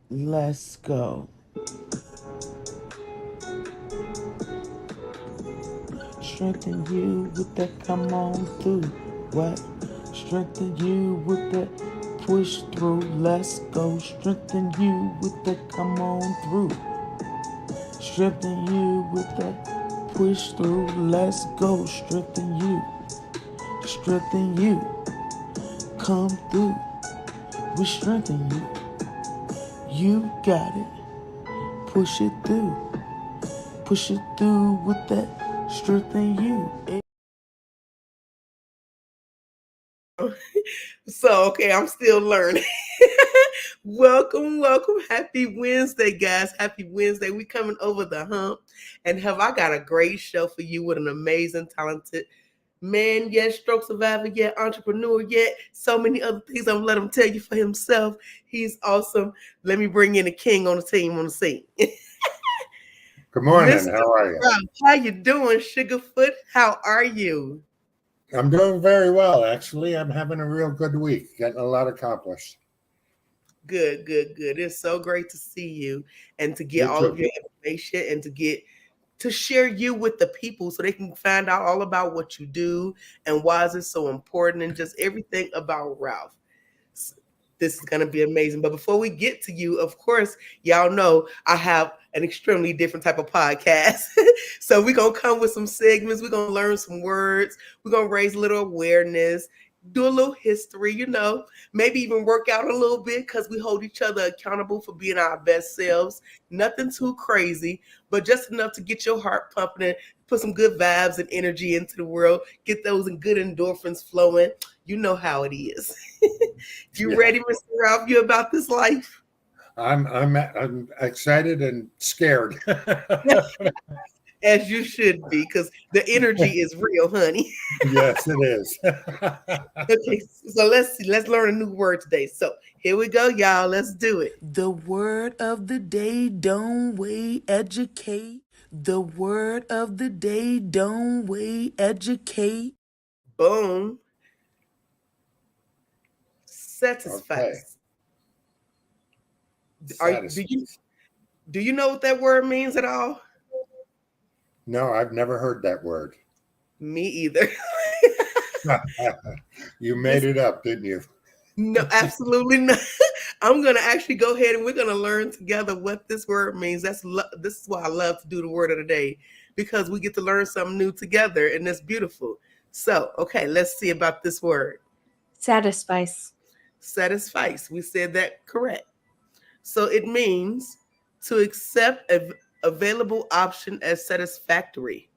Let's go. Strengthen you with that come on through. What? Strengthen you with that push through. Let's go. Strengthen you with that come on through. Strengthen you with that push through. Let's go. Strengthen you. Strengthen you. Come through. We strengthen you. You got it. Push it through. Push it through with that strengthen you. So, okay, I'm still learning. Welcome. Happy Wednesday, guys. Happy Wednesday. We coming over the hump. And have I got a great show for you with an amazing, talented man, yet stroke survivor, yet entrepreneur, yet so many other things. I'm gonna let him tell you for himself. He's awesome. Let me bring in a king on the team on the scene. Good morning. Mr. How are you? Ralph, how you doing, Sugarfoot? How are you? I'm doing very well, actually. I'm having a real good week, getting a lot accomplished. Good. It's so great to see you and to get You all of too. your information and to share you with the people so they can find out all about what you do and why is it so important and just everything about Ralph. This is going to be amazing. But before we get to you, of course, y'all know I have an extremely different type of podcast. So we're going to come with some segments. We're going to learn some words. We're going to raise a little awareness, do a little history, maybe even work out a little bit because we hold each other accountable for being our best selves. Nothing too crazy, but just enough to get your heart pumping and put some good vibes and energy into the world, get those good endorphins flowing. You know how it is. You Yeah, ready, Mr. Ralph? You about this life? I'm excited and scared. As you should be, because the energy is real, honey. Yes, it is. Okay, so let's see. Let's learn a new word today. So here we go, y'all. Let's do it. The word of the day, don't wait, educate. The word of the day, don't wait, educate. Boom. Okay, Satisfice. Do you satisfies. know what that word means at all? No, I've never heard that word. Me either. You made it up, didn't you? No, absolutely not. I'm gonna actually go ahead and we're gonna learn together what this word means. This is why I love to do the word of the day because we get to learn something new together, and that's beautiful. So, okay, let's see about this word. Satisfice. Satisfice. We said that correct. So it means to accept a available option as satisfactory.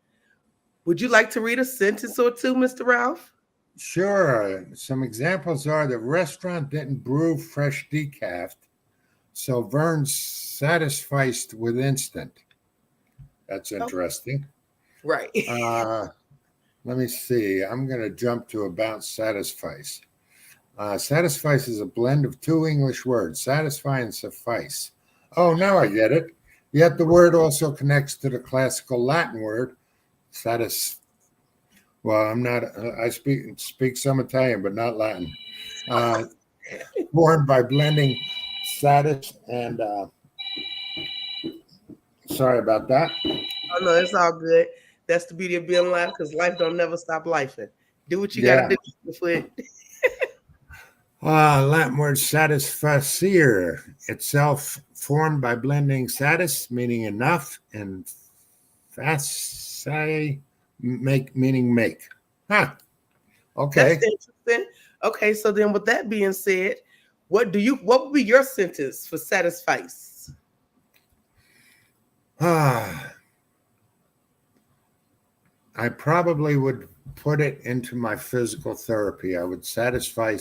Would you like to read a sentence or two, Mr. Ralph? Sure. Some examples are the restaurant didn't brew fresh decaf, so Vern's satisficed with instant. That's Oh, interesting. right. Uh, Let me see. I'm going to jump to about satisfice. Satisfice is a blend of two English words, satisfy and suffice. Oh, now I get it. Yet the word also connects to the classical Latin word satis. Well, I'm not. I speak some Italian, but not Latin. Uh, Formed by blending satis and sorry about that. Oh no, it's all good. That's the beauty of being alive because life don't never stop lifing. Do what you got to Yeah. do before. Latin word satisfacer itself formed by blending satis, meaning enough, and facere, make, meaning make. Huh. That's Okay. interesting. Okay, so then with that being said, what would be your sentence for satisfice? Ah, I probably would put it into my physical therapy. I would satisfy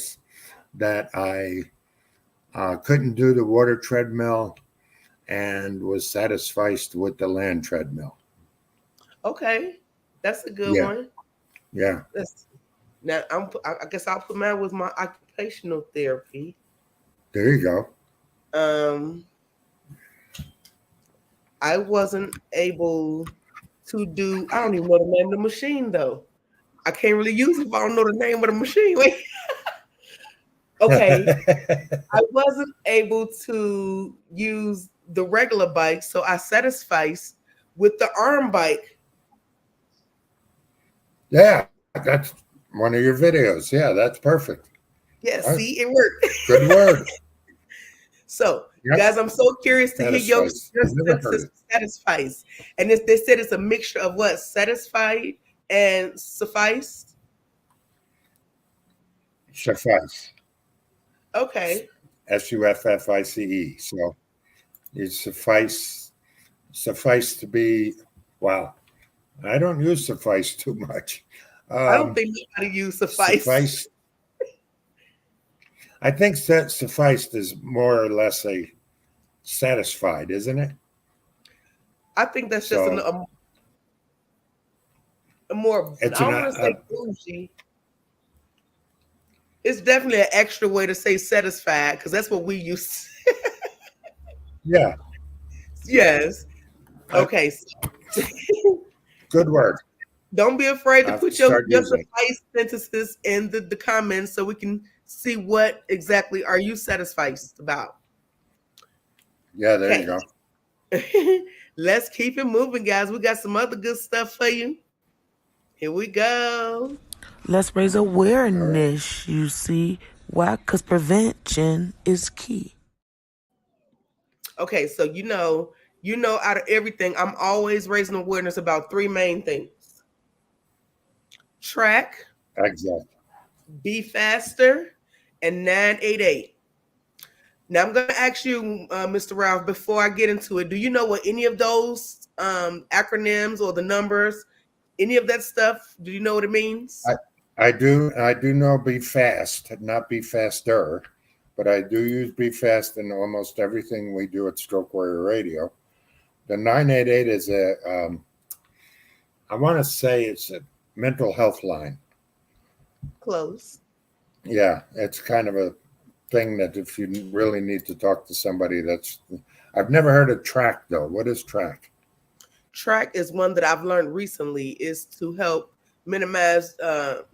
that I couldn't do the water treadmill and was satisfied with the land treadmill. Okay, that's a good Yeah. one. Yeah. That's, now I guess I'll put mine with my occupational therapy. There you go. Um, I wasn't able to do. I don't even know the name of the machine though. I can't really use it if I don't know the name of the machine. Wait, Okay, I wasn't able to use the regular bike, so I satisficed with the arm bike. Yeah, that's one of your videos. Yeah, that's perfect. Yeah, Uh, see, it worked. Good word. So, Yep, guys, I'm so curious to hear satisfies. your Never heard senses it. satisfies. And they said it's a mixture of what? Satisfied and suffice? Suffice. Okay. Suffice. So it suffice to be. Wow, I don't use suffice too much. I don't Um, think nobody use suffice. suffice. I think that sufficed is more or less a satisfied, isn't it? I think that's just So a more, I it's an don't want to say bougie. It's definitely an extra way to say satisfied because that's what we use. yeah, Yes. uh, Okay. So good word. don't be afraid I to have to put start your using it. suffice sentences in the comments so we can see what exactly are you satisfied about. Yeah, there you Okay. go. Let's keep it moving, guys. We got some other good stuff for you. Here we go. Let's raise All right. awareness, you see. Why? Because prevention is key. Okay, so out of everything, I'm always raising awareness about three main things: track, Exactly. be faster, and 988. Now I'm going to ask you, Mr. Ralph, before I get into it, do you know what any of those acronyms or the numbers, any of that stuff, do you know what it means? I, I do know be fast, not be faster, but I do use be fast in almost everything we do at Stroke Warrior Radio. The 988 is I want to say it's a mental health line. Close. Yeah, it's kind of a thing that if you really need to talk to somebody, I've never heard of track though. What is track? Track is one that I've learned recently is to help minimize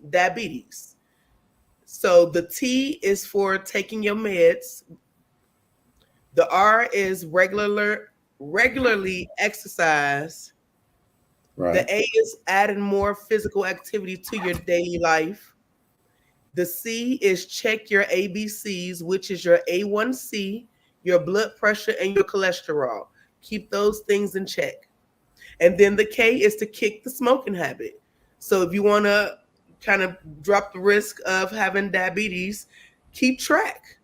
diabetes. So the T is for taking your meds. The R is regularly exercise. The Right. A is adding more physical activity to your daily life. The C is check your ABCs, which is your A1C, your blood pressure, and your cholesterol. Keep those things in check. And then the K is to kick the smoking habit. So if you want to kind of drop the risk of having diabetes, keep track.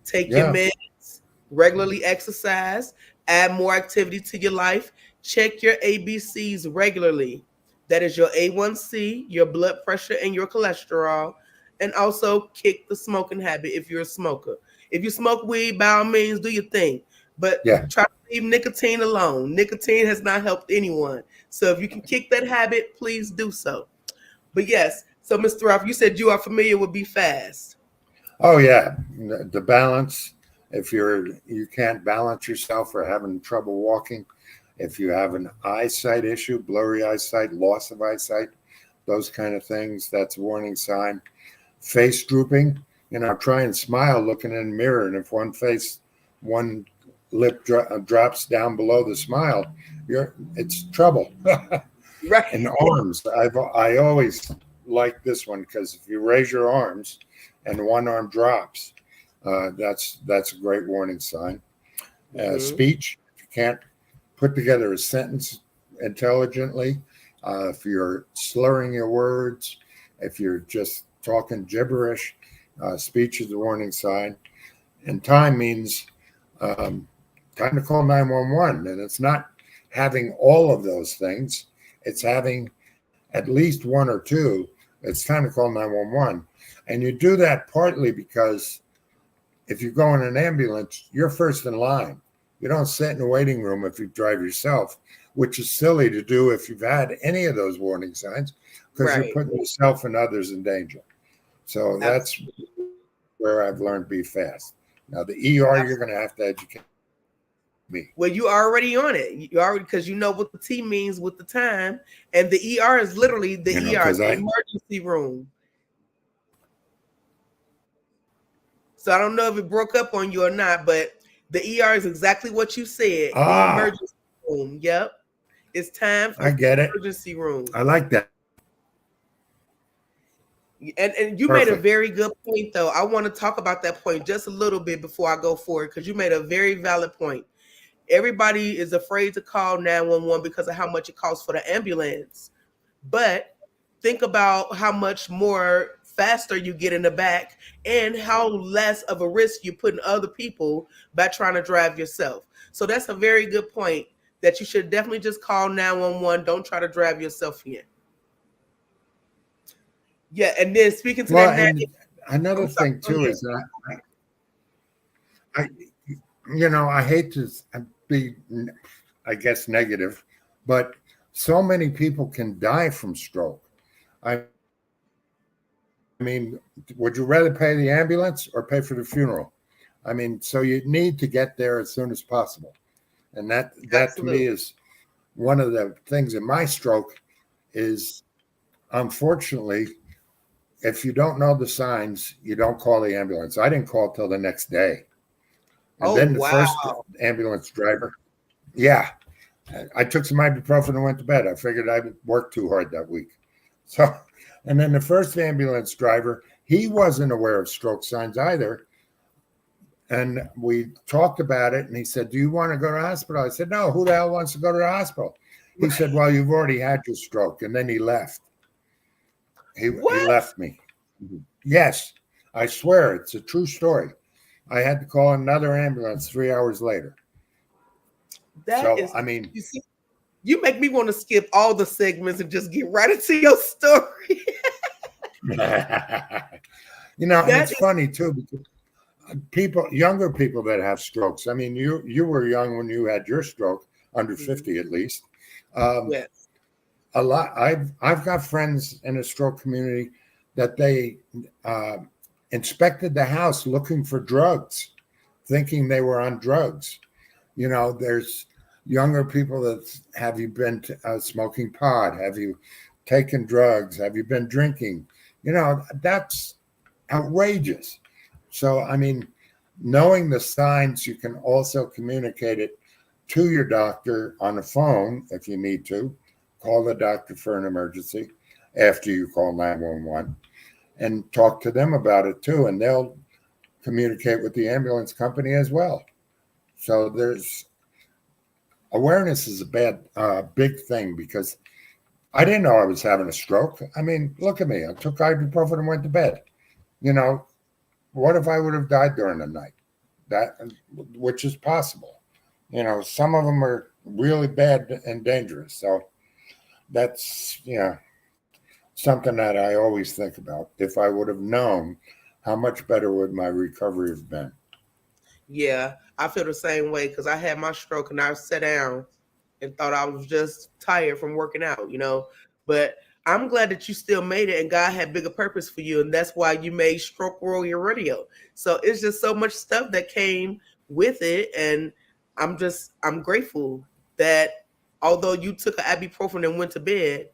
Take your Yeah. meds, regularly exercise, add more activity to your life, check your ABCs regularly. That is your A1C, your blood pressure, and your cholesterol. And also kick the smoking habit if you're a smoker. If you smoke weed, by all means, do your thing. But Yeah. try to leave nicotine alone. Nicotine has not helped anyone. So if you can kick that habit, please do so. But yes, so Mr. Ralph, you said you are familiar with Be Fast. Oh yeah. The balance. If you can't balance yourself or having trouble walking, if you have an eyesight issue, blurry eyesight, loss of eyesight, those kind of things, that's a warning sign. Face drooping, try and smile looking in the mirror, and if one lip drops down below the smile, it's trouble. Right. And arms, I always like this one because if you raise your arms and one arm drops, that's a great warning sign. Mm-hmm. Speech, if you can't put together a sentence intelligently, if you're slurring your words, if you're just talking gibberish, speech is a warning sign. And time means time to call 911. And it's not having all of those things, it's having at least one or two. It's time to call 911. And you do that partly because if you go in an ambulance, you're first in line. You don't sit in the waiting room if you drive yourself, which is silly to do if you've had any of those warning signs, because you're Right. putting yourself and others in danger. So that's Absolutely. where I've learned be fast. Now the ER, you're going to have to educate me. Well, you already on it. You already because you know what the T means with the time, and the ER is literally the ER, Because the emergency room. So I don't know if it broke up on you or not, but the ER is exactly what you said. The Ah, emergency room. Yep. It's time for I get it. emergency room. I like that. And you made a Perfect. very good point, though. I want to talk about that point just a little bit before I go forward, because you made a very valid point. Everybody is afraid to call 911 because of how much it costs for the ambulance. But think about how much more faster you get in the back and how less of a risk you put in other people by trying to drive yourself. So that's a very good point that you should definitely just call 911. Don't try to drive yourself in. Yeah, and then speaking to Well, that, and another I'm sorry. thing Go too ahead. is that I, I hate to be, I guess, negative, but so many people can die from stroke. I mean, would you rather pay the ambulance or pay for the funeral? I mean, so you need to get there as soon as possible. And that to me Absolutely. is one of the things in my stroke is, unfortunately, if you don't know the signs, you don't call the ambulance. I didn't call till the next day. And Oh then the first wow. ambulance driver, yeah, I took some ibuprofen and went to bed. I figured I worked too hard that week. So, and then the first ambulance driver, he wasn't aware of stroke signs either. And we talked about it, and he said, "Do you want to go to the hospital?" I said, "No, who the hell wants to go to the hospital?" He said, "Well, you've already had your stroke." And then he left. He What? left me. Yes, I swear it's a true story. I had to call another ambulance 3 hours later. That So, is, I mean, you see, you make me want to skip all the segments and just get right into your story. and That it's is, funny too because younger people that have strokes. I mean, you were young when you had your stroke, under mhm, 50 at least. Um, yes, a lot. I've got friends in the stroke community that they uh, inspected the house looking for drugs, thinking they were on drugs. There's younger people that have you been smoking pot? Have you taken drugs? Have you been drinking? That's outrageous. So, I mean, knowing the signs, you can also communicate it to your doctor on the phone if you need to. Call the doctor for an emergency after you call 911 and talk to them about it too. And they'll communicate with the ambulance company as well. So there's awareness is big thing because I didn't know I was having a stroke. I mean, look at me. I took ibuprofen and went to bed. You know, what if I would have died during the night? That, which is possible. Some of them are really bad and dangerous. So that's, something that I always think about. If I would have known, how much better would my recovery have been? yeah, I feel the same way because I had my stroke and I sat down and thought I was just tired from working out. But I'm glad that you still made it and God had bigger purpose for you. And that's why you made Stroke Warrior Radio. So it's just so much stuff that came with it. And I'm grateful that although you took an ibuprofen and went to bed,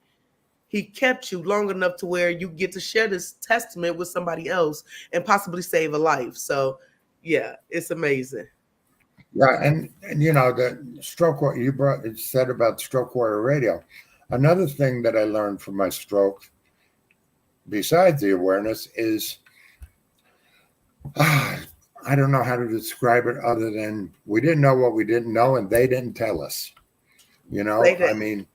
he kept you long enough to where you get to share this testament with somebody else and possibly save a life. So yeah, it's amazing. Yeah, and the stroke what you said about Stroke Warrior Radio. Another thing that I learned from my stroke, besides the awareness, is I don't know how to describe it other than we didn't know what we didn't know, and they didn't tell us. Say that. I mean,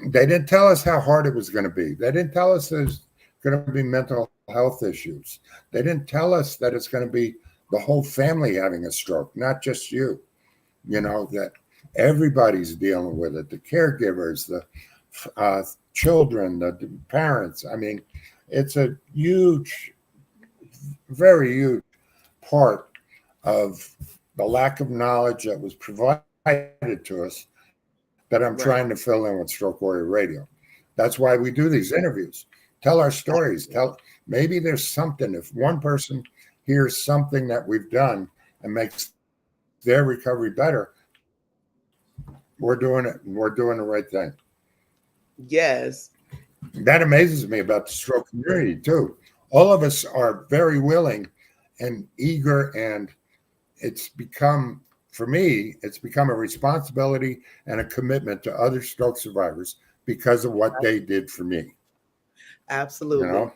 they didn't tell us how hard it was going to be. They didn't tell us there's going to be mental health issues. They didn't tell us that it's going to be the whole family having a stroke, not just you. That everybody's dealing with it, the caregivers, the children, the parents. I mean, it's a huge, very huge part of the lack of knowledge that was provided to us that I'm Right. trying to fill in with Stroke Warrior Radio. That's why we do these interviews. Tell our stories. Maybe there's something. If one person hears something that we've done and makes their recovery better, we're doing it. We're doing the right thing. Yes. That amazes me about the stroke community too. All of us are very willing and eager, and it's become, for me, it's become a responsibility and a commitment to other stroke survivors because of what they did for me. You Absolutely. know,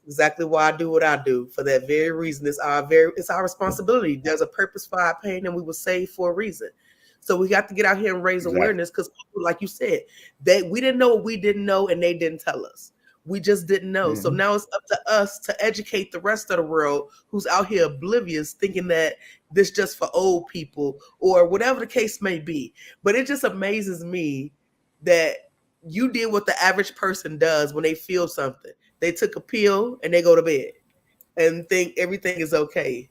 Exactly why I do what I do. For that very reason, it's our responsibility. There's a purpose for our pain, and we were saved for a reason. So we got to get out here and raise exactly. awareness because, like you said, we didn't know what we didn't know, and they didn't tell us. We just didn't know. So Hmm. now it's up to us to educate the rest of the world who's out here oblivious, thinking that this just for old people or whatever the case may be. But it just amazes me that you did what the average person does when they feel something. They took a pill and they go to bed and think everything is okay.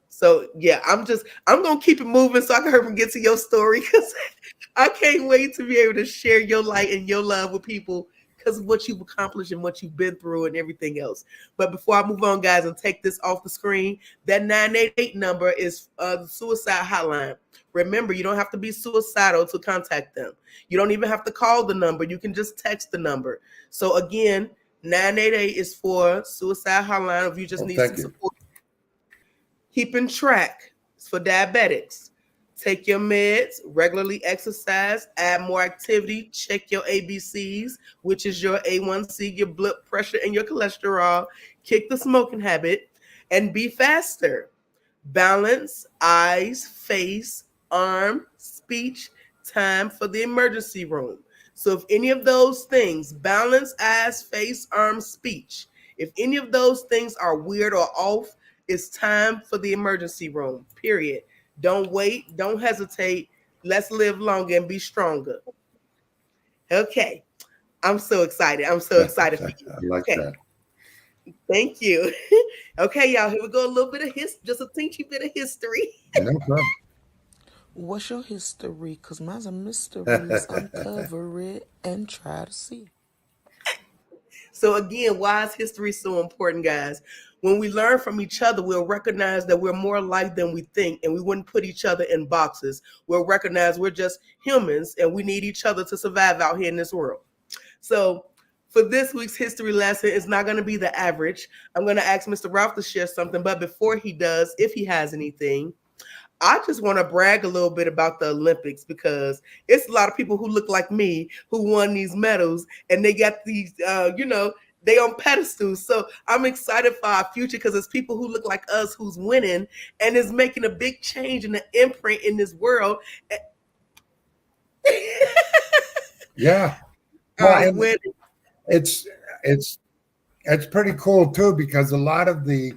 So yeah, I'm gonna keep it moving so I can hurry and get to your story because I can't wait to be able to share your light and your love with people because of what you've accomplished and what you've been through and everything else. But before I move on, guys, and take this off the screen, that 988 number is the suicide hotline. Remember, you don't have to be suicidal to contact them. You don't even have to call the number. You can just text the number. So again, 988 is for suicide hotline if you just Well, need some thank you. support. Keeping track is for diabetics. Take your meds, regularly exercise, add more activity, check your ABCs, which is your A1C, your blood pressure, and your cholesterol. Kick the smoking habit and be faster. Balance, eyes, face, arm, speech, time for the emergency room. So if any of those things, balance, eyes, face, arm, speech, if any of those things are weird or off, it's time for the emergency room, period. Don't wait, don't hesitate. Let's live longer and be stronger. Okay. I'm so excited. I'm so excited for you. I like Okay. that. Thank you. Okay, y'all, here we go. A little bit of just a teensy bit of history. No problem. What's your history? Cause mine's a mystery. Let's uncover it and try to see. So again, why is history so important, guys? When we learn from each other, we'll recognize that we're more alike than we think, and we wouldn't put each other in boxes. We'll recognize we're just humans, and we need each other to survive out here in this world. So for this week's history lesson, it's not going to be the average. I'm going to ask Mr. Ralph to share something, but before he does, if he has anything, I just want to brag a little bit about the Olympics because it's a lot of people who look like me who won these medals and they got these, they on pedestals. So I'm excited for our future because it's people who look like us who's winning and is making a big change in the imprint in this world. Yeah. Well, and Winning. it's it's it's pretty cool too because a lot of the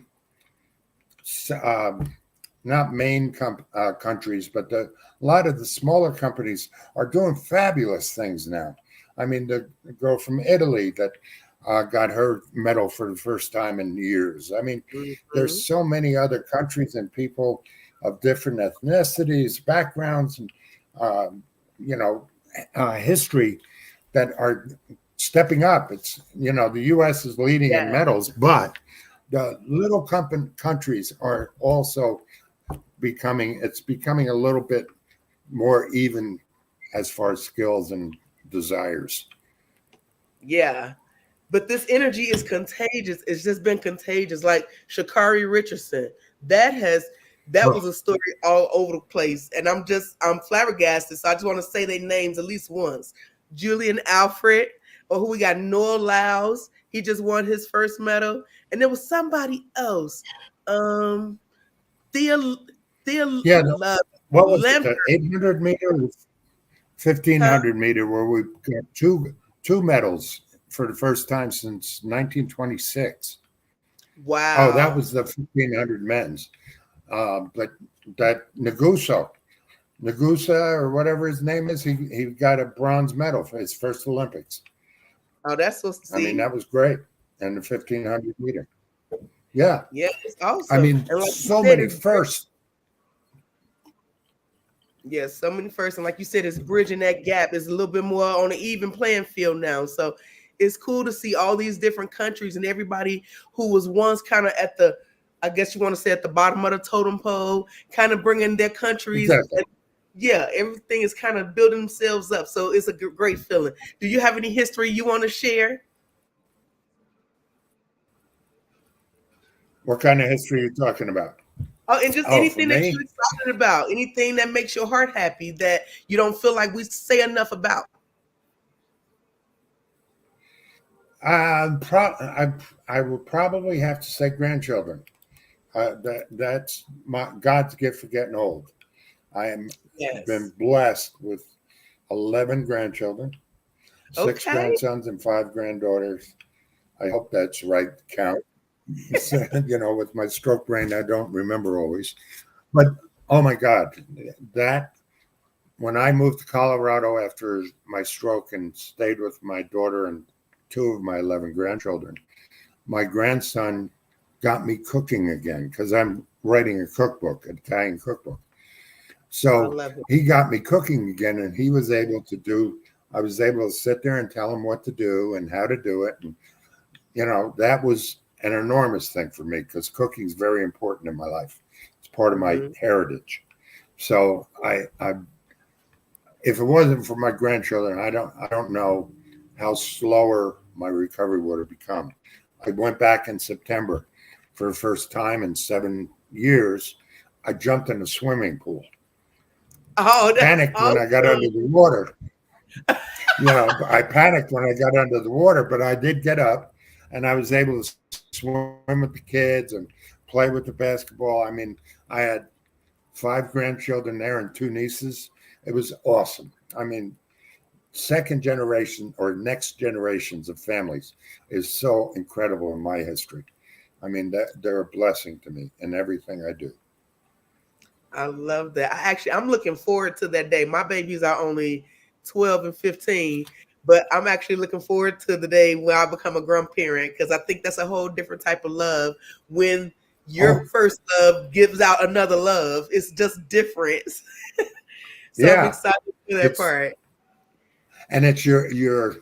not main countries, but a lot of the smaller companies are doing fabulous things now. I mean, the girl from Italy that got her medal for the first time in years. I mean, there's so many other countries and people of different ethnicities, backgrounds, and you know, history that are stepping up. It's the U.S. is leading in medals, but the little countries are also becoming a little bit more even as far as skills and desires. Yeah. But this energy is contagious. It's just been contagious. Like Shakari Richardson, that was a story all over the place. And I'm flabbergasted. So I just want to say their names at least once. Julian Alfred, or who we got, Noah Lyles. He just won his first medal. And there was somebody else. Thea Yeah, what was it? Lambert. The 800 meter, 1500 meter, where we got two medals for the first time since 1926. Wow. Oh, that was the 1500 men's. But that Nagusa or whatever his name is, he got a bronze medal for his first Olympics. Oh, that's so sweet. I mean, that was great. And the 1500 meter. Yeah. Yeah, it's awesome. I mean, like so many firsts. Yes, so many firsts. And like you said, it's bridging that gap. It's a little bit more on an even playing field now. So it's cool to see all these different countries and everybody who was once kind of at the, I guess you want to say at the bottom of the totem pole, kind of bringing their countries. Exactly. Yeah, everything is kind of building themselves up. So it's a great feeling. Do you have any history you want to share? What kind of history are you talking about? Oh, and just Oh, for anything that you're me, excited about, anything that makes your heart happy that you don't feel like we say enough about. I will probably have to say grandchildren. That's my God's gift for getting old. I am been Yes. blessed with 11 grandchildren, six Okay. grandsons, and five granddaughters. I hope that's right count. With my stroke brain, I don't remember always. But oh my God, that when I moved to Colorado after my stroke and stayed with my daughter and two of my 11 grandchildren, my grandson got me cooking again because I'm writing a cookbook, an Italian cookbook. I So love it. he got me cooking again, and he was able to do. I was able to sit there and tell him what to do and how to do it, and that was an enormous thing for me because cooking is very important in my life. It's part of my Hmm. heritage. So if it wasn't for my grandchildren, I don't know how slower my recovery would have become. I went back in September for the first time in 7 years. I jumped in a swimming pool. Oh, that's Panicked when I got awesome. under the water. I panicked when I got under the water, but I did get up and I was able to swim with the kids and play with the basketball. I mean, I had five grandchildren there and two nieces. It was awesome. I mean, second generation or next generations of families is so incredible in my history. I mean, they're a blessing to me in everything I do. I love that. I'm looking forward to that day. My babies are only 12 and 15, but I'm actually looking forward to the day when I become a grandparent because I think that's a whole different type of love when your Oh, first love gives out another love. It's just different. So I'm yeah. excited for that It's part. and it's your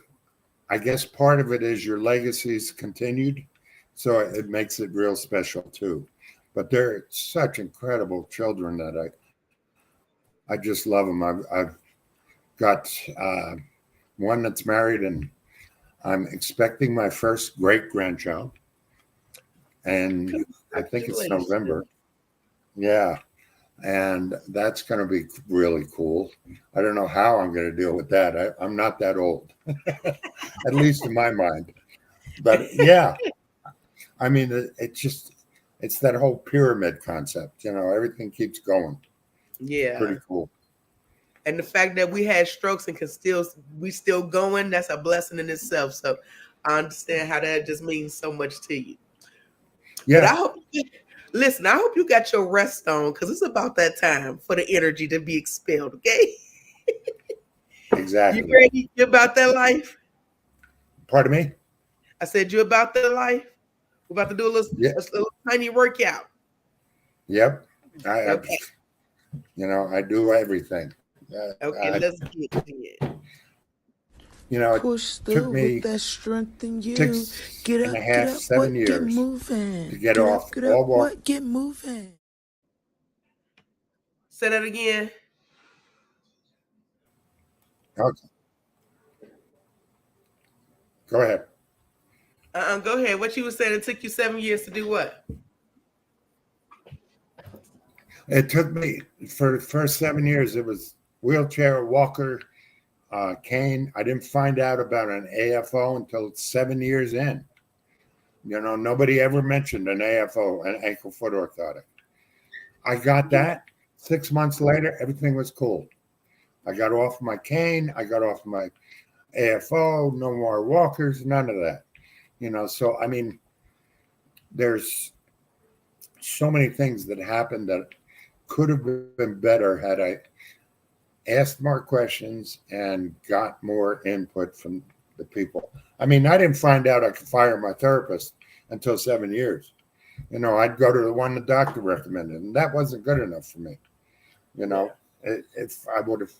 I guess part of it is your legacy's continued, so it makes it real special too. But they're such incredible children that I just love them. I've got one that's married, and I'm expecting my first great grandchild, and I think it's Congratulations. November. Yeah, and that's going to be really cool. I don't know how I'm going to deal with that. I'm not that old, at least in my mind. But yeah, I mean, it's that whole pyramid concept. Everything keeps going. Pretty Yeah. cool. And the fact that we had strokes and can still we still going, that's a blessing in itself. So I understand how that just means so much to you. But Yeah, listen, I hope you got your rest on because it's about that time for the energy to be expelled. Okay, you exactly. ready? You about that life? Pardon me? I said you about that life. We're about to do Yeah, a little tiny workout. yep. I Okay, I do everything. okay, let's get it. It Push took through with me that strength in you. six and a half, Get up, 7 years get to moving. get off Get up, all walk. what, get moving. Say that again. Okay, go ahead. Go ahead. What you were saying? It took you 7 years to do what? It took me for the first 7 years. It was wheelchair, walker, cane. I didn't find out about an AFO until 7 years in. Nobody ever mentioned an AFO, an ankle foot orthotic. I got that. 6 months later, everything was cool. I got off my cane. I got off my AFO. No more walkers. None of that. So I mean, there's so many things that happened that could have been better had I asked more questions and got more input from the people. I mean, I didn't find out I could fire my therapist until 7 years. I'd go to the one the doctor recommended, and that wasn't good enough for me. You Yeah. know, if I would have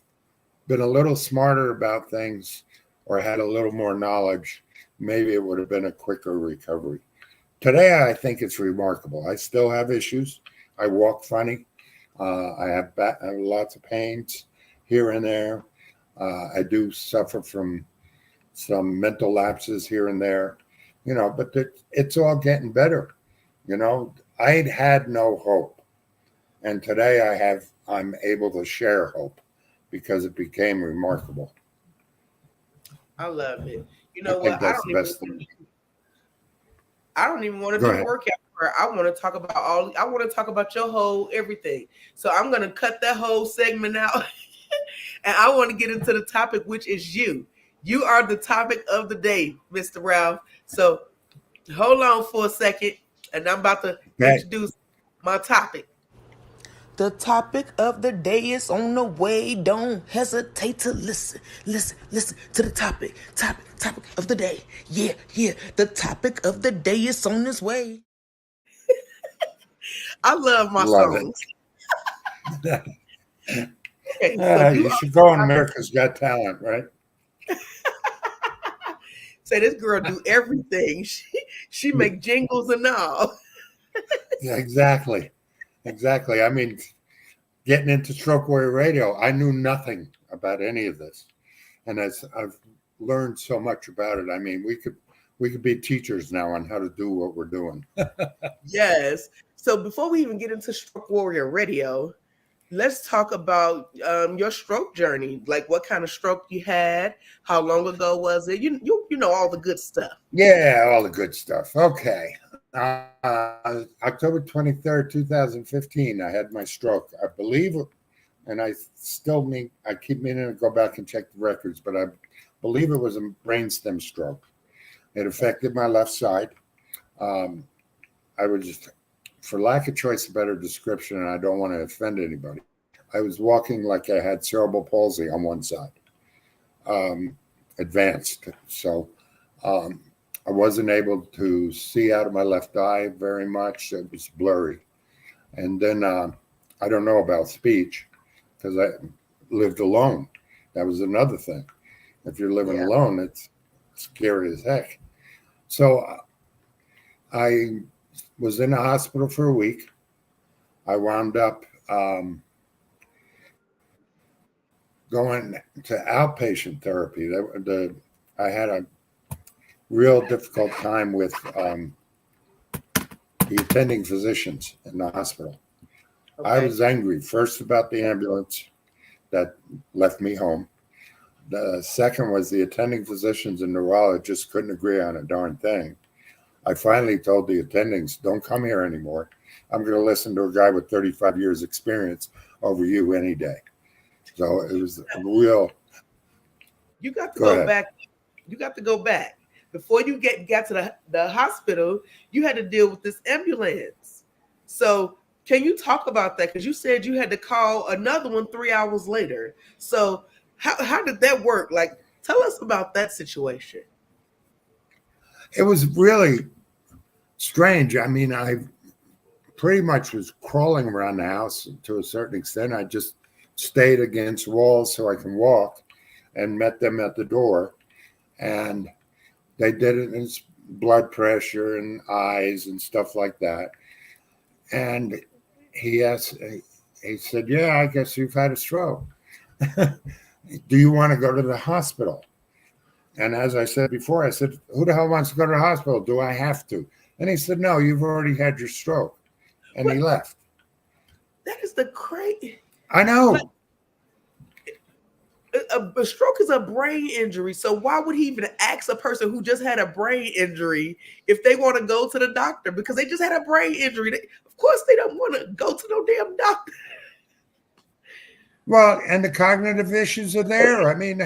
been a little smarter about things or had a little more knowledge, maybe it would have been a quicker recovery. Today, I think it's remarkable. I still have issues. I walk funny. I have lots of pains here and there. I do suffer from some mental lapses here and there, but it's all getting better. I'd had no hope. And today I'm able to share hope because it became remarkable. I love it. You I know think what? that's the best thing. I don't even want to Go do the ahead. workout part. I want to talk about I want to talk about your whole everything. So I'm gonna cut that whole segment out, and I want to get into the topic, which is you. You are the topic of the day, Mr. Ralph. So hold on for a second, and I'm about to Okay. introduce my topic. The topic of the day is on the way. Don't hesitate to listen. Listen to the topic. Topic of the day. Yeah. The topic of the day is on its way. I love my Love it. songs. Okay, so you You are should go on America's Got Talent, right? say this girl do everything. She make jingles and all. Yeah, exactly. Exactly. I mean, getting into Stroke Warrior Radio, I knew nothing about any of this. And as I've learned so much about it, I mean, we could be teachers now on how to do what we're doing. Yes. So before we even get into Stroke Warrior Radio, let's talk about your stroke journey. Like what kind of stroke you had, how long ago was it? You know all the good stuff. Yeah, all the good stuff. Okay. October 23rd, 2015, I had my stroke. I believe, and I keep meaning to go back and check the records, but I believe it was a brainstem stroke. It affected my left side. Um, I was just, for lack of choice, a better description, and I don't want to offend anybody. I was walking like I had cerebral palsy on one side, advanced. So um, I wasn't able to see out of my left eye very much. It was blurry. And then I don't know about speech because I lived alone. That was another thing. If you're living Yeah. alone, it's scary as heck. So I was in the hospital for a week. I wound up going to outpatient therapy. I had a real difficult time with the attending physicians in the hospital. I Okay. was angry first about the ambulance that left me home. The second was the attending physicians and neurologists couldn't agree on a darn thing. I finally told the attendings, don't come here anymore. I'm going to listen to a guy with 35 years experience over you any day. So it was a real. You got to Go go ahead. back. You got to go back. Before you got to the hospital, you had to deal with this ambulance. So can you talk about that? Because you said you had to call another one 3 hours later. So how did that work? Like, tell us about that situation. It was really strange. I mean, I pretty much was crawling around the house to a certain extent. I just stayed against walls so I can walk and met them at the door. And they did it in blood pressure and eyes and stuff like that. And he said, yeah, I guess you've had a stroke. Do you want to go to the hospital? And as I said before, I said, who the hell wants to go to the hospital? Do I have to? And he said, no, you've already had your stroke. And he left. That is the crazy. I know. A stroke is a brain injury. So why would he even ask a person who just had a brain injury if they want to go to the doctor? Because they just had a brain injury. Of course, they don't want to go to no damn doctor. Well, and the cognitive issues are there. I mean,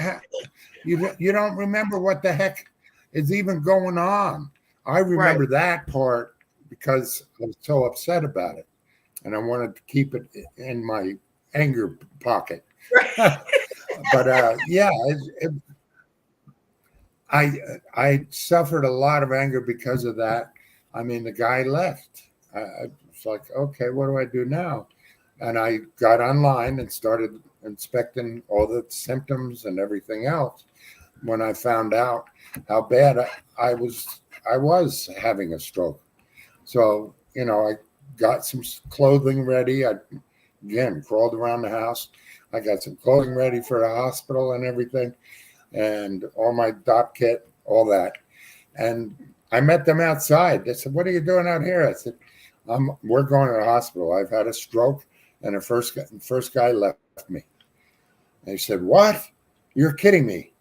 you don't remember what the heck is even going on. I remember Right. that part because I was so upset about it. And I wanted to keep it in my anger pocket. Right. But yeah, I suffered a lot of anger because of that. I mean, the guy left. I was like, okay, what do I do now? And I got online and started inspecting all the symptoms and everything else. When I found out how bad I was having a stroke. So, I got some clothing ready. I, again, crawled around the house. I got some clothing ready for the hospital and everything, and all my DOP kit, all that. And I met them outside. They said, what are you doing out here? I said, We're going to the hospital. I've had a stroke, and the first guy left me. And he said, "What? You're kidding me."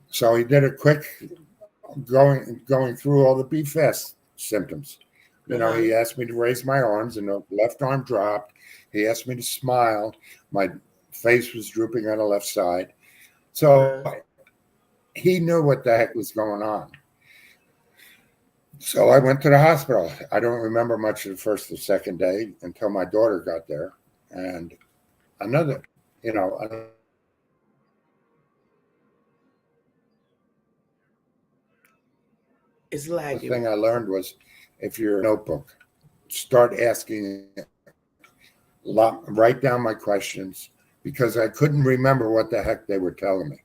So he did a quick going through all the BFS symptoms. He asked me to raise my arms, and the left arm dropped. He asked me to smile. My face was drooping on the left side. So he knew what the heck was going on. So I went to the hospital. I don't remember much of the first or second day until my daughter got there. And another, It's the lagging. thing I learned was if you're a notebook, start asking, write down my questions, because I couldn't remember what the heck they were telling me.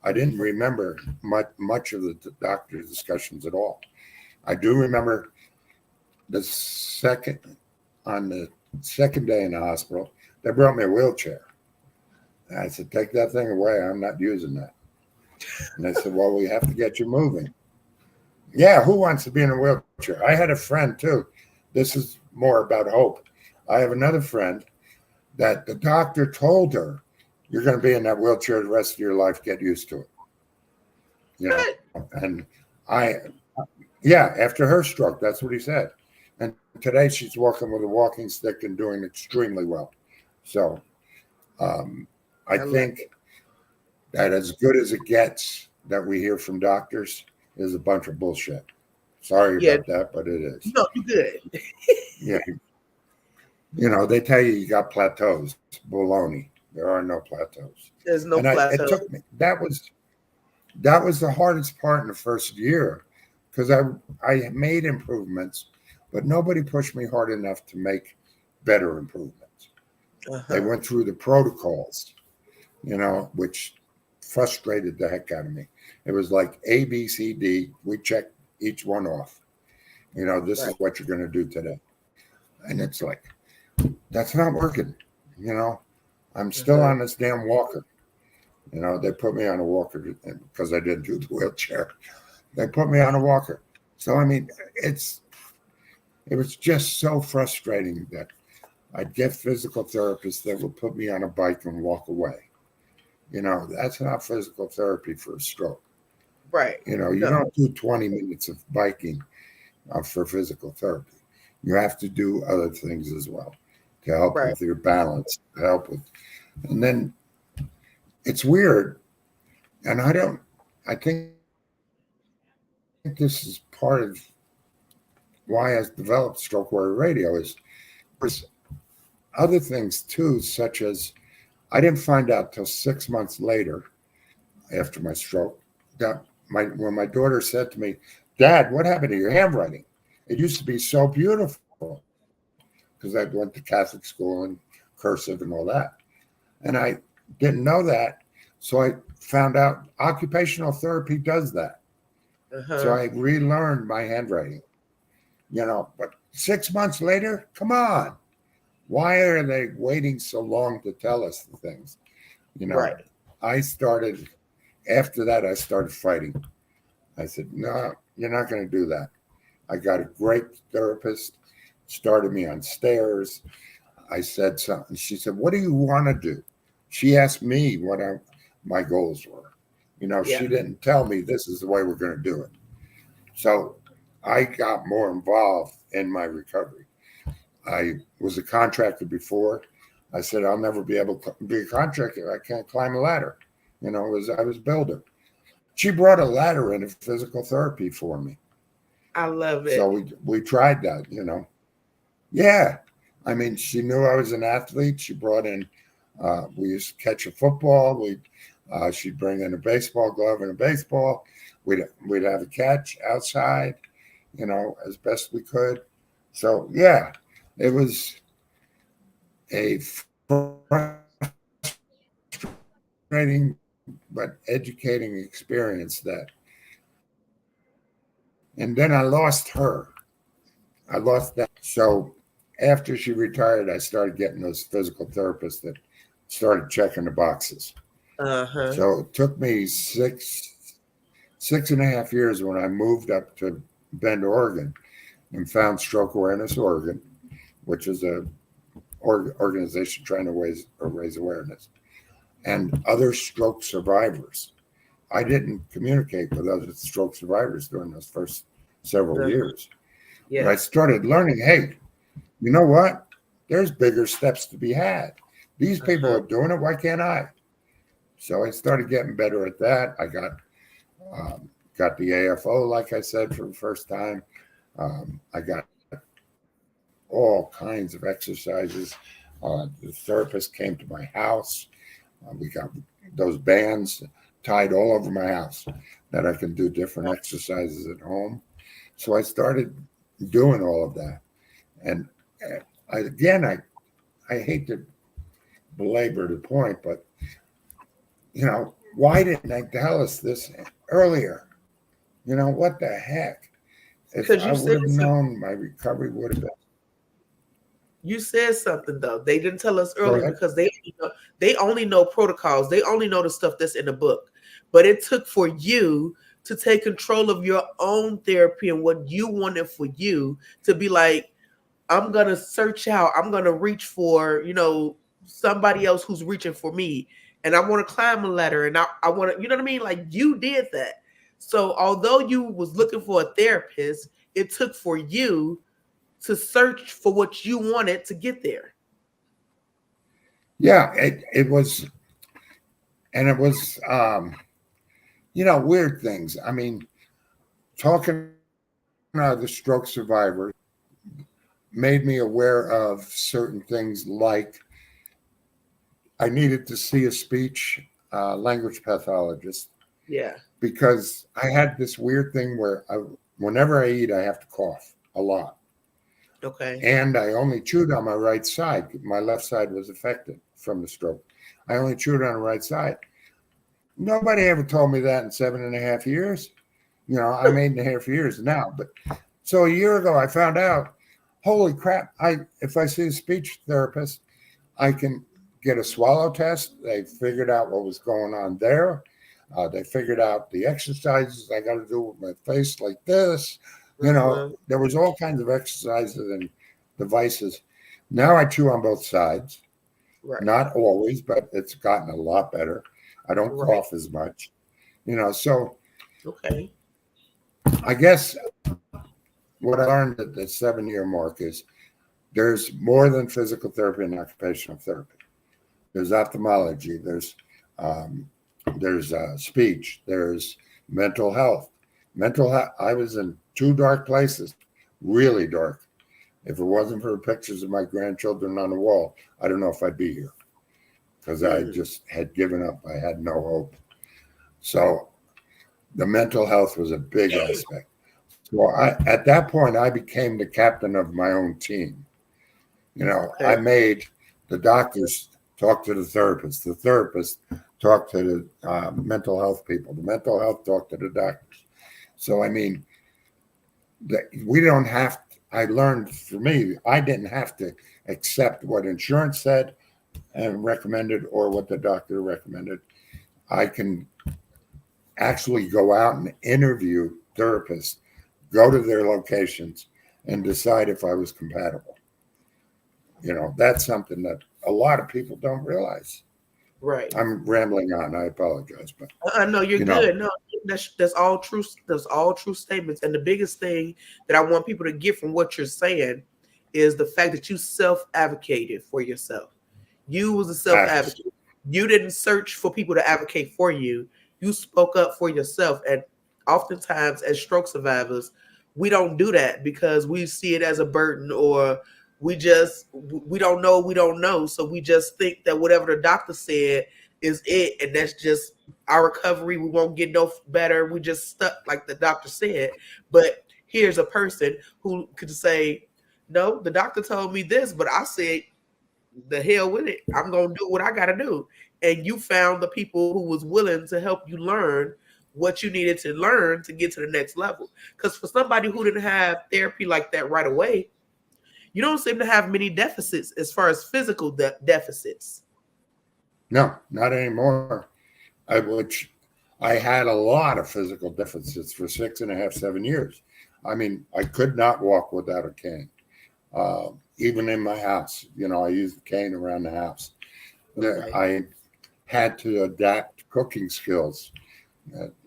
I didn't remember much of the doctor's discussions at all. I do remember on the second day in the hospital, they brought me a wheelchair. And I said, "Take that thing away. I'm not using that." And they said, "Well, we have to get you moving." Yeah, who wants to be in a wheelchair? I had a friend too. This is more about hope. I have another friend that the doctor told her, "You're going to be in that wheelchair the rest of your life. Get used to it." And after her stroke, that's what he said. And today she's walking with a walking stick and doing extremely well. So I think that as good as it gets that we hear from doctors is a bunch of bullshit. Sorry about that, but it is. No, you're good. Yeah. They tell you got plateaus. Baloney. There are no plateaus. There's no plateaus. It took me. That was the hardest part in the first year, because I made improvements, but nobody pushed me hard enough to make better improvements. They went through the protocols, which frustrated the heck out of me. It was like A, B, C, D. We checked each one off. This is what you're going to do today. And it's like, that's not working. I'm still on this damn walker. They put me on a walker because I didn't do the wheelchair. They put me on a walker. So, it was just so frustrating that I'd get physical therapists that would put me on a bike and walk away. That's not physical therapy for a stroke. Right. You don't do 20 minutes of biking for physical therapy. You have to do other things as well to help with your balance, and then it's weird. And I think this is part of why I developed Stroke Warrior Radio is there's other things too, such as I didn't find out till 6 months later after my stroke that when my daughter said to me, "Dad, what happened to your handwriting? It used to be so beautiful," because I went to Catholic school and cursive and all that. And I didn't know that. So I found out occupational therapy does that. So I relearned my handwriting, but 6 months later, come on. Why are they waiting so long to tell us the things? After that, I started fighting. I said, "No, you're not going to do that." I got a great therapist, started me on stairs. I said something. She said, "What do you want to do?" She asked me what my goals were. She didn't tell me this is the way we're going to do it. So I got more involved in my recovery. I was a contractor before. I said, "I'll never be able to be a contractor. I can't climb a ladder." I was a builder. She brought a ladder into physical therapy for me. I love it. So we tried that, Yeah. She knew I was an athlete. She brought in, we used to catch a football. She'd bring in a baseball glove and a baseball. We'd have a catch outside, as best we could. So, yeah, it was a frustrating but educating experience and then I lost her. I lost that. So after she retired, I started getting those physical therapists that started checking the boxes. So it took me 6.5 years when I moved up to Bend, Oregon, and found Stroke Awareness Oregon. which is a organization trying to raise awareness, and other stroke survivors. I didn't communicate with other stroke survivors during those first several years. Yeah. But I started learning, hey, you know what? There's bigger steps to be had. These people are doing it. Why can't I? So I started getting better at that. I got the AFO, like I said, for the first time. I got all kinds of exercises. The therapist came to my house. We got those bands tied all over my house that I can do different exercises at home. So I started doing all of that. And I hate to belabor the point, but why didn't they tell us this earlier? What the heck? If Because I would have known, my recovery would have been. You said something though. They didn't tell us Go earlier ahead. because they only know protocols. They only know the stuff that's in the book. But it took for you to take control of your own therapy and what you wanted for you to be like, I'm gonna search out. I'm gonna reach for somebody else who's reaching for me, and I want to climb a ladder, and I want to, you know what I mean? Like you did that. So although you was looking for a therapist, it took for you to search for what you wanted to get there. Yeah, it was, and it was, weird things. I mean, talking to the stroke survivors made me aware of certain things, like I needed to see a speech language pathologist. Yeah. Because I had this weird thing where whenever I eat, I have to cough a lot. Okay. And I only chewed on my right side. My left side was affected from the stroke. I only chewed on the right side. Nobody ever told me that in 7.5 years. I'm 8.5 years now. But so a year ago, I found out, holy crap, if I see a speech therapist, I can get a swallow test. They figured out what was going on there. They figured out the exercises I got to do with my face like this. There was all kinds of exercises and devices. Now I chew on both sides. Right. Not always, but it's gotten a lot better. I don't cough as much. So okay. I guess what I learned at the 7-year mark is there's more than physical therapy and occupational therapy. There's ophthalmology. There's speech. There's mental health. I was in 2 dark places, really dark. If it wasn't for the pictures of my grandchildren on the wall, I don't know if I'd be here, because I just had given up. I had no hope. So the mental health was a big aspect. So at that point, I became the captain of my own team. I made the doctors talk to the therapist talk to the mental health people, the mental health talk to the doctors. So, I mean, we don't have to, I learned, for me, I didn't have to accept what insurance said and recommended or what the doctor recommended. I can actually go out and interview therapists, go to their locations, and decide if I was compatible. That's something that a lot of people don't realize. Right. I'm rambling on. I apologize, but no, you're good. No, that's all true. That's all true statements. And the biggest thing that I want people to get from what you're saying is the fact that you self-advocated for yourself. You was a self-advocate. You didn't search for people to advocate for you. You spoke up for yourself. And oftentimes, as stroke survivors, we don't do that because we see it as a burden, or we don't know. So we just think that whatever the doctor said is it, and that's just our recovery. We won't get no better. We just stuck like the doctor said. But here's a person who could say, no, the doctor told me this, but I said, the hell with it. I'm going to do what I got to do. And you found the people who was willing to help you learn what you needed to learn to get to the next level. Because for somebody who didn't have therapy like that right away, you don't seem to have many deficits as far as physical deficits. No, not anymore. I had a lot of physical deficits for 6.5, 7 years. I mean, I could not walk without a cane. even in my house. I use the cane around the house. Okay. I had to adapt cooking skills.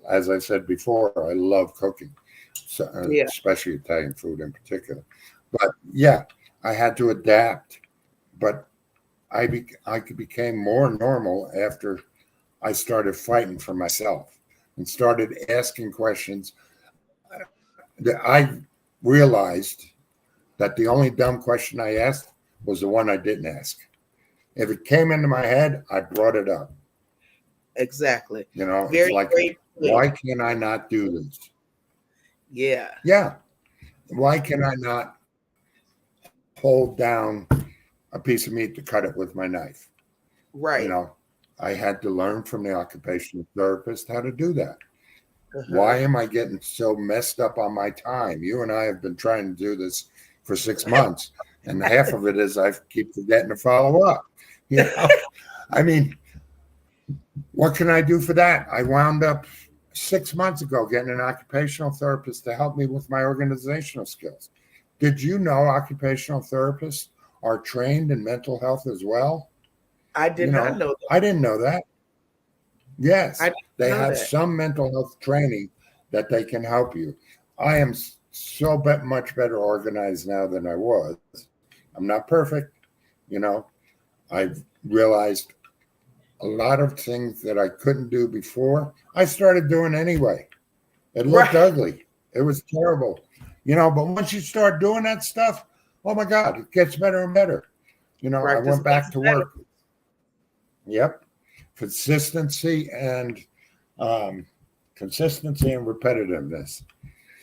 As I said before, I love cooking, so, Yeah. especially Italian food in particular. But yeah, I had to adapt. But I became more normal after I started fighting for myself and started asking questions. That I realized that the only dumb question I asked was the one I didn't ask. If it came into my head, I brought it up. Exactly. It's Very like, great point. why can I not do this? Yeah. Yeah. Why can I not hold down a piece of meat to cut it with my knife? You Right. know, I had to learn from the occupational therapist how to do that. Uh-huh. Why am I getting so messed up on my time? You and I have been trying to do this for 6 months, and half of it is I keep forgetting to follow up. You know, I mean, what can I do for that? I wound up 6 months ago getting an occupational therapist to help me with my organizational skills. Did you know occupational therapists are trained in mental health as well? I did not know that. I didn't know that. I Yes, didn't they know have that. some mental health training that they can help you. I am so much better organized now than I was. I'm not perfect, you know. I've realized a lot of things that I couldn't do before, I started doing anyway. It looked Right. ugly. It was terrible, but once you start doing that stuff, oh my God, it gets better and better. I Practice went makes back to better. work. Yep. Consistency and um, consistency and repetitiveness.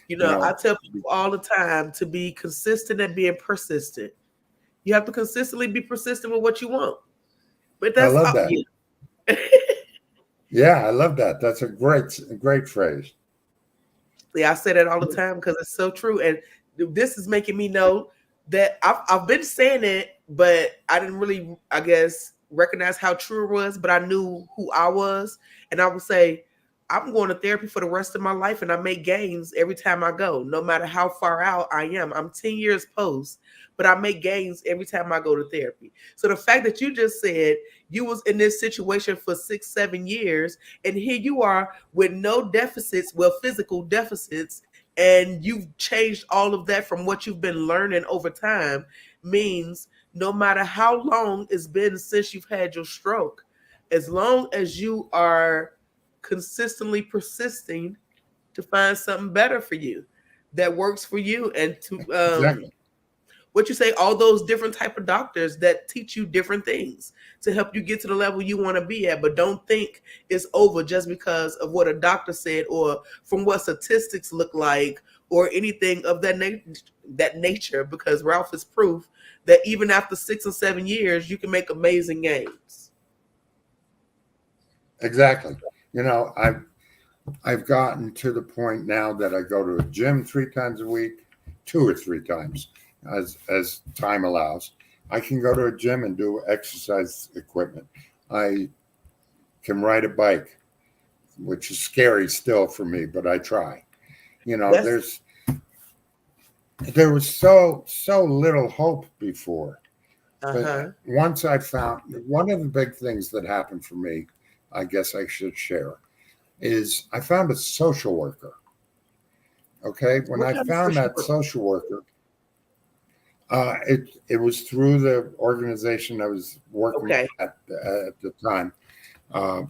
You I know, tell people all the time to be consistent and being persistent. You have to consistently be persistent with what you want. But I that's love all. that. Yeah. Yeah, I love that. That's a great phrase. Yeah, I say that all the time because it's so true. And this is making me know that I've been saying it, but I didn't really, I guess, recognize how true it was. But I knew who I was, and I would say, I'm going to therapy for the rest of my life, and I make gains every time I go, no matter how far out I am. I'm 10 years post, but I make gains every time I go to therapy. So the fact that you just said you was in this situation for 6, 7 years, and here you are with no deficits, well, physical deficits, and you've changed all of that from what you've been learning over time, means no matter how long it's been since you've had your stroke, as long as you are consistently persisting to find something better for you that works for you, and to Exactly. what you say, all those different type of doctors that teach you different things to help you get to the level you want to be at. But don't think it's over just because of what a doctor said or from what statistics look like or anything of that nature, because Ralph is proof that even after 6 or 7 years you can make amazing gains. Exactly. I've gotten to the point now that I go to a gym 3 times a week, 2 or 3 times as time allows. I can go to a gym and do exercise equipment. I can ride a bike, which is scary still for me, but I try. That's There was so little hope before. But uh-huh. once I found one of the big things that happened for me, I guess I should share, is I found a social worker. Okay. When What I kind of found social that work? social worker, it was through the organization I was working Okay. at the time, uh,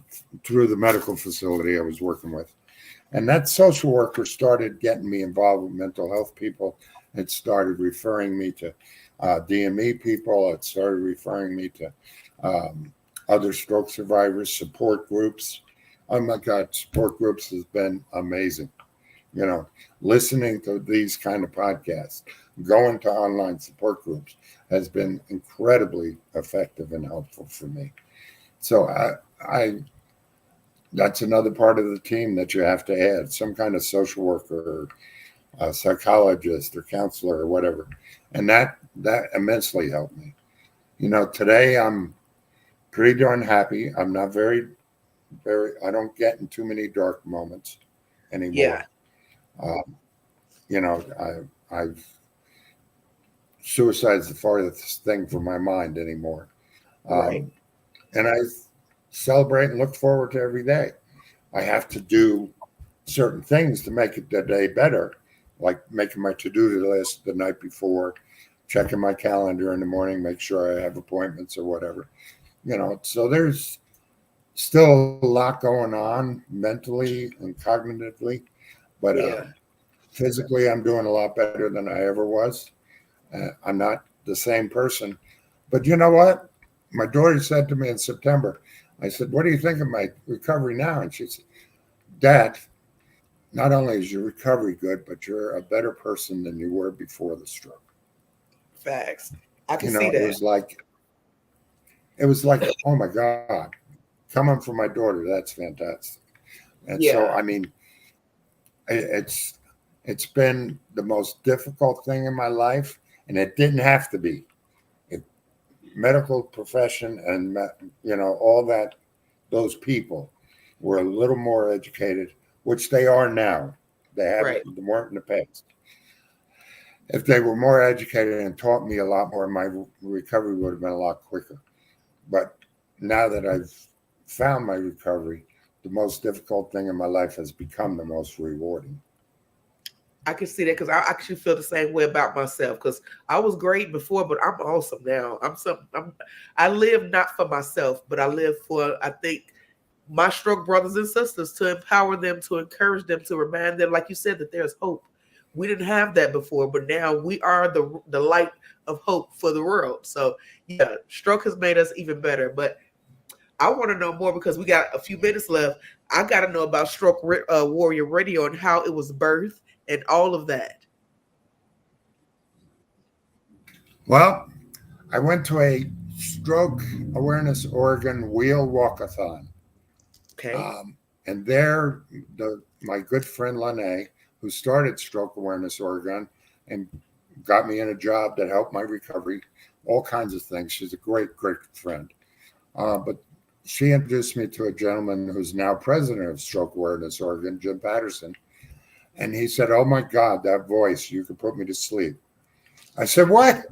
through the medical facility I was working with. And that social worker started getting me involved with mental health people. It started referring me to DME people. It started referring me to other stroke survivors, support groups. Oh my God, support groups has been amazing. You know, listening to these kind of podcasts, going to online support groups has been incredibly effective and helpful for me. So I that's another part of the team that you have to add, some kind of social worker, or a psychologist, or counselor, or whatever, and that immensely helped me. Today I'm pretty darn happy. I'm not very. I don't get in too many dark moments Yeah. anymore. Um, you know, I've suicide's the farthest thing from my mind anymore. Right. And I celebrate and look forward to every day. I have to do certain things to make it the day better, like making my to-do list the night before, checking my calendar in the morning, make sure I have appointments or whatever. So there's still a lot going on mentally and cognitively, but Yeah. physically I'm doing a lot better than I ever was. I'm not the same person. But you know what? My daughter said to me in September, I said, "What do you think of my recovery now?" And she said, "Dad, not only is your recovery good, but you're a better person than you were before the stroke." Facts. I can You see know, it that. was like, it was like, oh my God, coming from my daughter, that's fantastic. And so, Yeah. I mean, it's been the most difficult thing in my life, and it didn't have to be. It, medical profession and all that, those people were a little more educated, which they are now. Right. They weren't in the past. If they were more educated and taught me a lot more, my recovery would have been a lot quicker. But now that I've found my recovery, the most difficult thing in my life has become the most rewarding. I can see that because I actually feel the same way about myself because I was great before, but I'm awesome now. I live not for myself, but I live for, I think, my stroke brothers and sisters, to empower them, to encourage them, to remind them, like you said, that there's hope. We didn't have that before, but now we are the light of hope for the world. So yeah, stroke has made us even better. But I want to know more because we got a few minutes left. I got to know about Stroke Warrior Radio and how it was birthed and all of that. Well, I went to a Stroke Awareness Oregon wheel walkathon. Okay. Um, and there, my good friend Lene, who started Stroke Awareness Oregon and got me in a job that helped my recovery, all kinds of things. She's a great, great friend. But she introduced me to a gentleman who's now president of Stroke Awareness Oregon, Jim Patterson. And he said, "Oh my God, that voice, you could put me to sleep." I said, "What?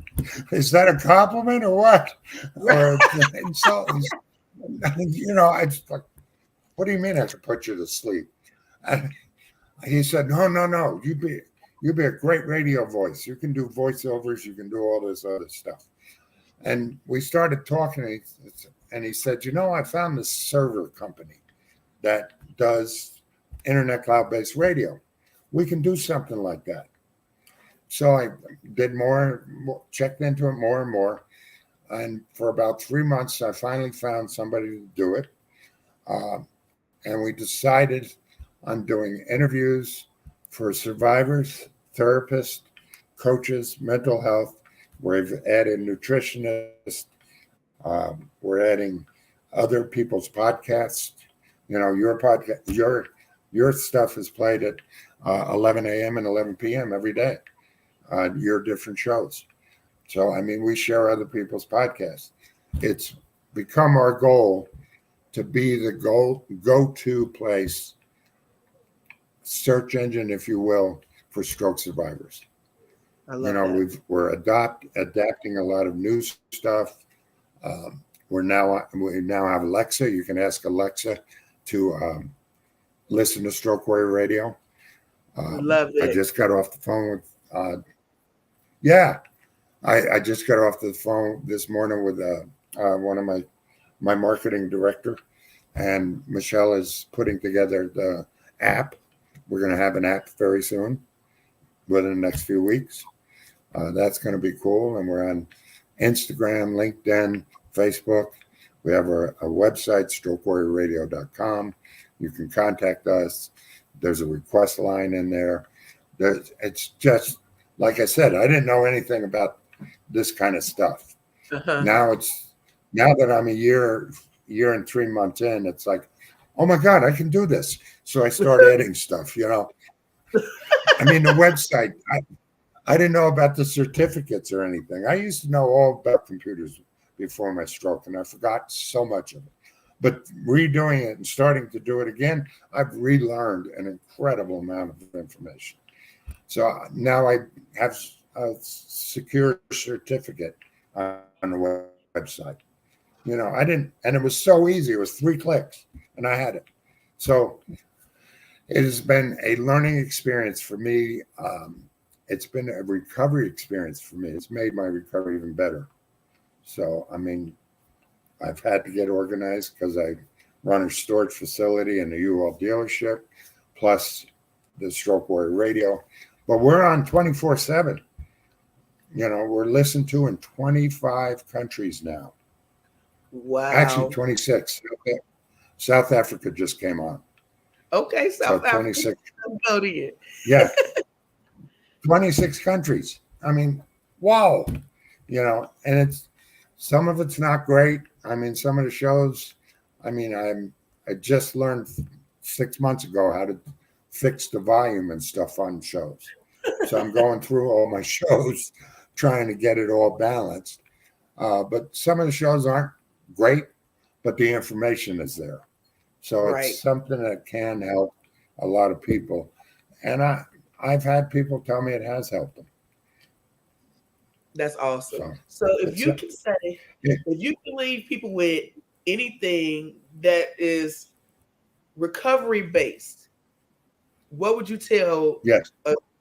Is that a compliment or what?" Or an insult? I just like, "What do you mean I could put you to sleep?" And he said, "No, no, no. You'd be a great radio voice. You can do voiceovers. You can do all this other stuff." And we started talking, and he said, "I found this server company that does internet cloud-based radio. We can do something like that." So I did more, checked into it more and more. And for about 3 months, I finally found somebody to do it. Uh, and we decided on doing interviews for survivors, therapists, coaches, mental health. We've added nutritionists. We're adding other people's podcasts. Your podcast, your stuff is played at 11 a.m. and 11 p.m. every day. Your different shows. So, I mean, we share other people's podcasts. It's become our goal to be the go-to place, search engine, if you will, for stroke survivors. I love that. We're adapting a lot of new stuff. We now have Alexa. You can ask Alexa to listen to Stroke Warrior Radio. Love I it. just got off the phone with. Yeah, I just got off the phone this morning with one of my marketing director, and Michelle is putting together the app. We're going to have an app very soon, within the next few weeks. That's going to be cool. And we're on Instagram, LinkedIn, Facebook. We have a website, strokewarriorradio.com. You can contact us. There's a request line in there. It's just, like I said, I didn't know anything about this kind of stuff. Uh-huh. Now that I'm a year and 3 months in, it's like, oh my God, I can do this. So I start adding stuff, I mean, the website, I didn't know about the certificates or anything. I used to know all about computers before my stroke, and I forgot so much of it. But redoing it and starting to do it again, I've relearned an incredible amount of information. So now I have a secure certificate on the website. I didn't, and it was so easy. It was 3 clicks, and I had it. So it has been a learning experience for me. It's been a recovery experience for me. It's made my recovery even better. So, I mean, I've had to get organized because I run a storage facility and a U-Haul dealership, plus the Stroke Warrior Radio. But we're on 24/7. We're listened to in 25 countries now. Wow. Actually, 26. South Africa just came on. Okay, South Africa. 26. Cambodia. Yeah. 26 countries. I mean, wow. And it's some of it's not great. I mean, some of the shows, I mean, I just learned 6 months ago how to fix the volume and stuff on shows. So I'm going through all my shows trying to get it all balanced. But some of the shows aren't great, but the information is there. So it's something that can help a lot of people. And I've had people tell me it has helped them. That's awesome. So if you can say, if you can leave people with anything that is recovery based, what would you tell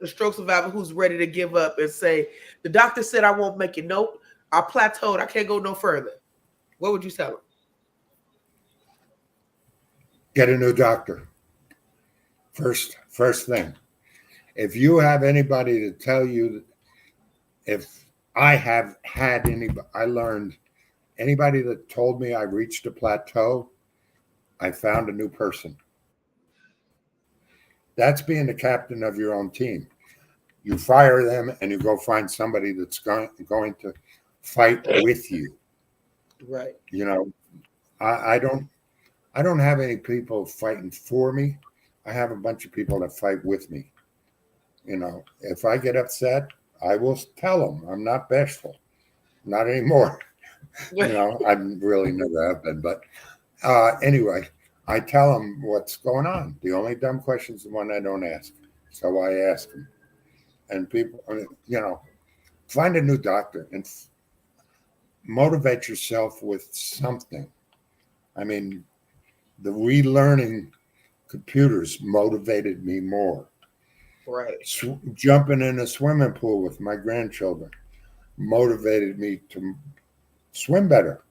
a stroke survivor who's ready to give up and say, the doctor said I won't make it? Nope, I plateaued. I can't go no further. What would you tell them? Get a new doctor. First thing. If you have anybody to tell you, if I have had anybody, I learned anybody that told me I reached a plateau, I found a new person. That's being the captain of your own team. You fire them and you go find somebody that's going to fight with you. Right. I don't have any people fighting for me. I have a bunch of people that fight with me. If I get upset, I will tell them. I'm not bashful. Not anymore. I really never have been. But anyway, I tell them what's going on. The only dumb question is the one I don't ask. So I ask them. And people, find a new doctor and motivate yourself with something. I mean, the relearning computers motivated me more. Right. Jumping in a swimming pool with my grandchildren motivated me to swim better.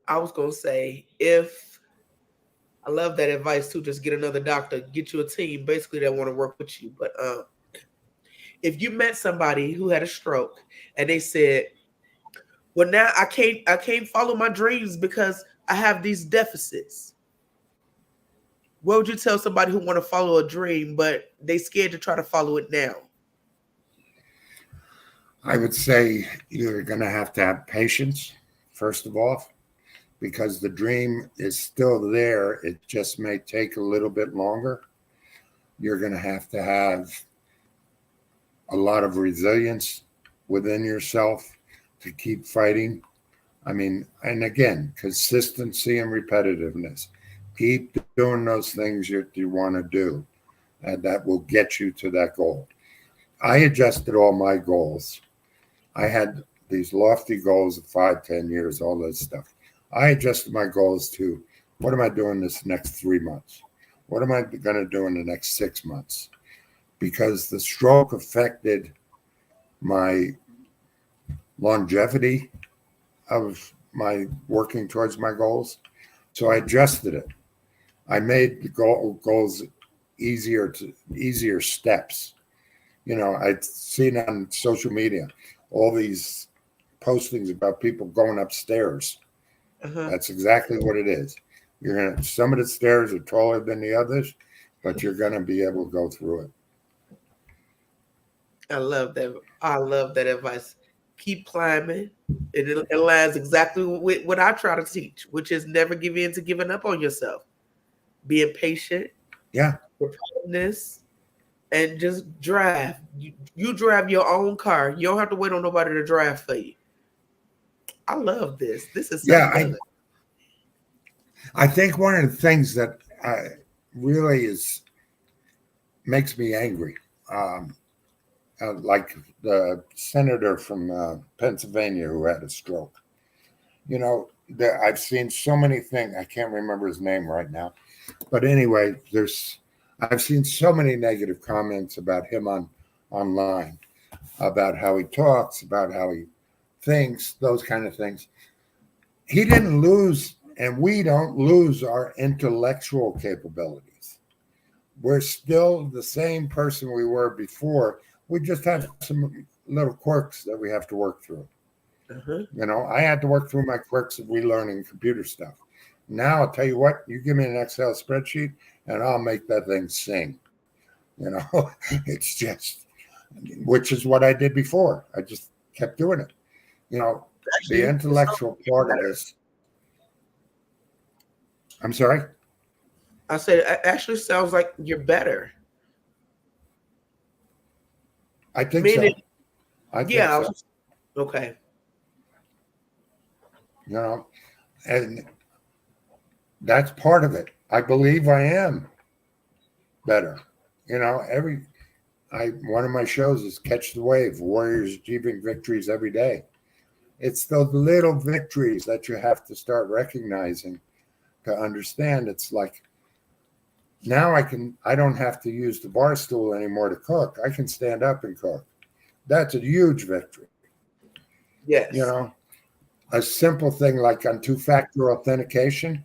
I was going to say, I love that advice too, just get another doctor, get you a team, basically that want to work with you. But if you met somebody who had a stroke and they said, well, now I can't follow my dreams because I have these deficits. What would you tell somebody who want to follow a dream, but they scared to try to follow it now? I would say you're going to have patience, first of all, because the dream is still there. It just may take a little bit longer. You're going to have a lot of resilience within yourself to keep fighting. I mean, and again, consistency and repetitiveness. Keep doing those things you want to do, and that will get you to that goal. I adjusted all my goals. I had these lofty goals of 5, 10 years, all that stuff. I adjusted my goals to what am I doing this next 3 months? What am I going to do in the next 6 months? Because the stroke affected my longevity of my working towards my goals. So I adjusted it. I made the goals easier steps. I'd seen on social media all these postings about people going upstairs. That's exactly what it is. Some of the stairs are taller than the others, but you're gonna be able to go through it. I love that. I love that advice. Keep climbing. It aligns exactly with what I try to teach, which is never give in to giving up on yourself. Being patient. Yeah. Preparedness. And just drive. You drive your own car. You don't have to wait on nobody to drive for you. I love this. This is so good. I think one of the things that really makes me angry like the senator from Pennsylvania who had a stroke. You know, I've seen so many things. I can't remember his name right now, but anyway, I've seen so many negative comments about him online, about how he talks, about how he thinks, those kind of things. He didn't lose, and we don't lose our intellectual capabilities. We're still the same person we were before. We just have some little quirks that we have to work through. Uh-huh. You know, I had to work through my quirks of relearning computer stuff. Now I'll tell you what, you give me an Excel spreadsheet and I'll make that thing sing. You know, it's just, which is what I did before. I just kept doing it. You know, Actually, the intellectual part of this. I'm sorry? I said it actually sounds like you're better. I think Meaning, so. I think yeah, so. okay. You know, and that's part of it. I believe I am better. You know, one of my shows is Catch the Wave, Warriors achieving victories every day. It's those little victories that you have to start recognizing to understand. It's like now I don't have to use the bar stool anymore to cook. I can stand up and cook. That's a huge victory. Yes. You know, a simple thing like on two-factor authentication.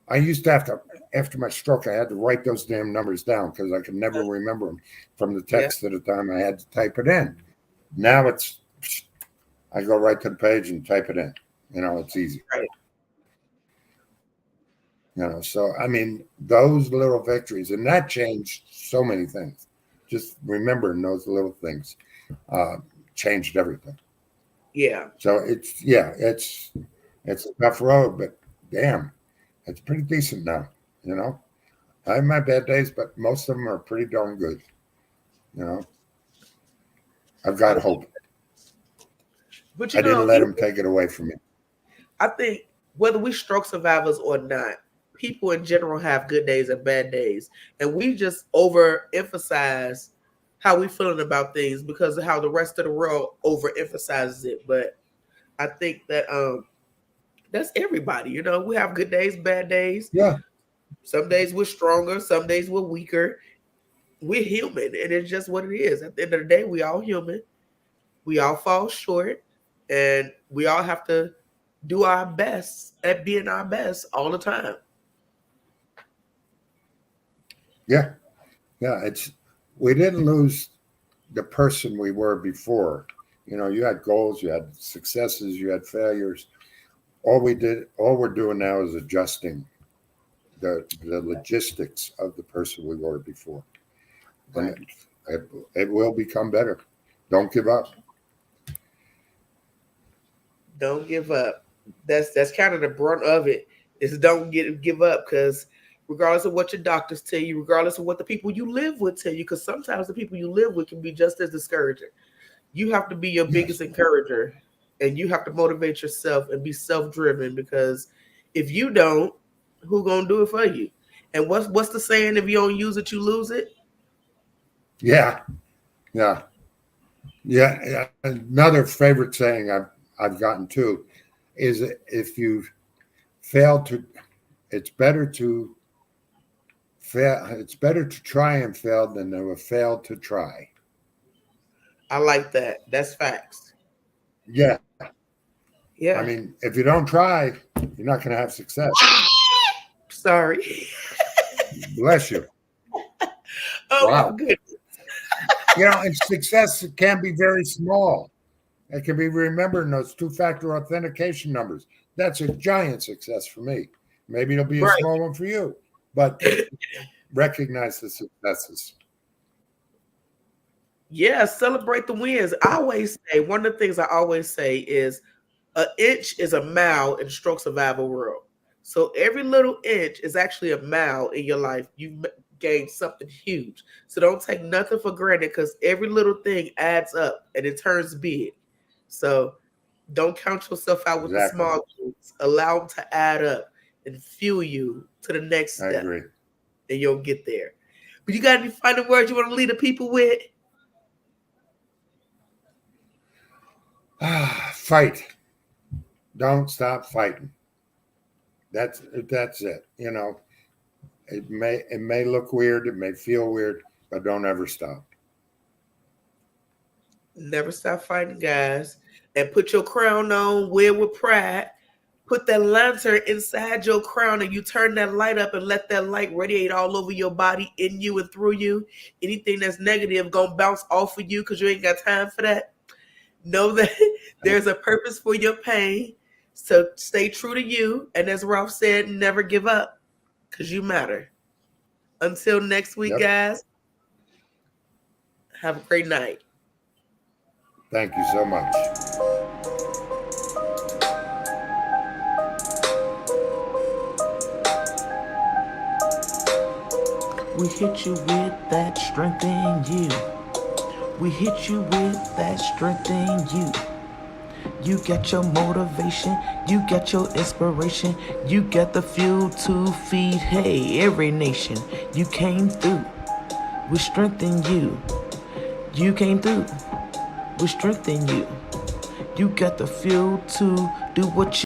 I used to have to, after my stroke, I had to write those damn numbers down because I could never remember them from the text at the time. I had to type it in. Now I go right to the page and type it in. You know, it's easy. Right. You know, so I mean, those little victories, and that changed so many things. Just remembering those little things changed everything. Yeah. So it's a tough road, but damn, it's pretty decent now. You know, I have my bad days, but most of them are pretty darn good. You know, I've got hope. But I didn't let them take it away from me. I think whether we stroke survivors or not, people in general have good days and bad days. And we just overemphasize how we feeling about things because of how the rest of the world overemphasizes it. But I think that that's everybody. You know, we have good days, bad days. Yeah. Some days we're stronger, some days we're weaker. We're human, and it's just what it is. At the end of the day, we all human. We all fall short, and we all have to do our best at being our best all the time. Yeah. Yeah. We didn't lose the person we were before. You know, you had goals, you had successes, you had failures. All we're doing now is adjusting the logistics of the person we were before. Right. And it will become better. Don't give up. Don't give up. That's kind of the brunt of it. Is don't give up, because regardless of what your doctors tell you, regardless of what the people you live with tell you, because sometimes the people you live with can be just as discouraging. You have to be your biggest encourager, and you have to motivate yourself and be self-driven, because if you don't, who gonna do it for you? And what's the saying? If you don't use it, you lose it. Yeah. Yeah. Yeah. Another favorite saying I've gotten too is if you fail to, it's better to fail. It's better to try and fail than to have failed to try. I like that. That's facts. Yeah. Yeah. I mean, if you don't try, you're not going to have success. Sorry. Bless you. Oh Wow. my goodness. You know, and success can be very small. It can be remembering those two-factor authentication numbers. That's a giant success for me. Maybe it'll be a small one for you, but recognize the successes. Yeah, celebrate the wins. I always say, one of the things I always say is an inch is a mile in stroke survival world. So every little inch is actually a mile in your life. You've gained something huge. So don't take nothing for granted, because every little thing adds up and it turns big. So don't count yourself out with the small things. Allow them to add up and fuel you to the next I step, agree. and you'll get there. But you got any final words you want to leave the people with? Fight. Don't stop fighting. That's it. You know, it may look weird, it may feel weird, but don't ever stop. Never stop fighting, guys. And put your crown on, wear with pride. Put that lantern inside your crown and you turn that light up and let that light radiate all over your body, in you and through you. Anything that's negative gonna bounce off of you because you ain't got time for that. Know that there's a purpose for your pain. So stay true to you. And as Ralph said, never give up because you matter. Until next week, Yep. guys, have a great night. Thank you so much. We hit you with that strength in you. We hit you with that strength in you. You get your motivation, you get your inspiration, you get the fuel to feed, hey, every nation. You came through, we strengthen you. You came through, we strengthen you. You got the fuel to do what you